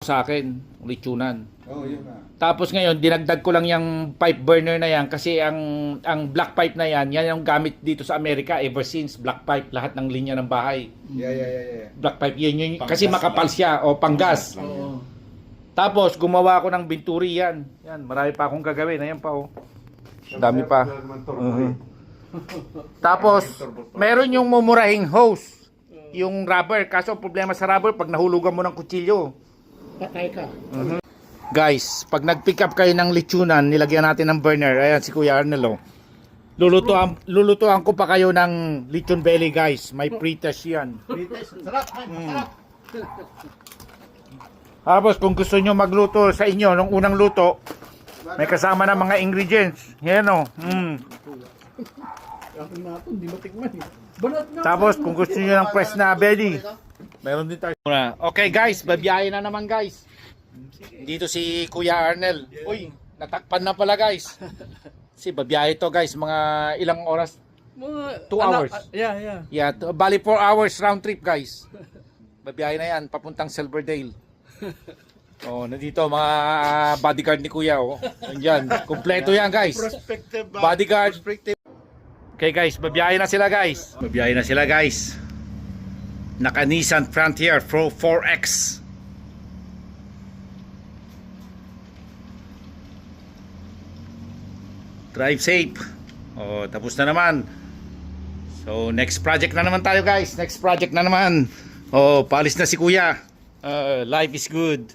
sa akin, lechonan. Oh, yun na. Tapos ngayon, dinagdag ko lang yung pipe burner na yan kasi ang black pipe na yan yung gamit dito sa Amerika ever since. Black pipe, lahat ng linya ng bahay. Yeah. Black pipe, yun Panggas kasi makapal siya o panggas. Oo. Tapos gumawa ako ng Venturi yan. Yan, marami pa akong gagawin. Ayan pa oh. Dami pa. Tapos, meron yung mumurahing hose. Yung rubber. Kaso problema sa rubber, pag nahulugan mo ng kutsilyo, Patay ka. guys, pag nag-pick up kayo ng lechonan, nilagyan natin ng burner. Ayan, si Kuya Arnel, oh. Lulutuan ko pa kayo ng lechon belly, guys. May pre-test yan. Sarap. Sarap. Tapos, kung gusto nyo magluto sa inyo, nung unang luto, may kasama na mga ingredients. Yan, oh. Akin na ito, hindi matikman eh. Banat na. Tapos, kung gusto nyo ng fresh na belly, meron din tayo. Okay, guys, babiyahe na naman, guys. Dito si Kuya Arnel. Uy, natakpan na pala, guys. Si babiyahe to, guys, mga ilang oras? 2 hours. Yeah. Yeah, bali 4 hours round trip, guys. Babiyahe na yan, papuntang Silverdale. Oh, nandito mga bodyguard ni Kuya, oh. Nandiyan, kumpleto yan, guys. Prospective. Bodyguard. Okay, guys, babiyahe na sila, guys. Babiyahe na sila, guys. Naka Nissan Frontier Pro 4X. Drive safe. Oh, tapos na naman. So, next project na naman tayo, guys. Next project na naman. Oh, paalis na si Kuya. Life is good.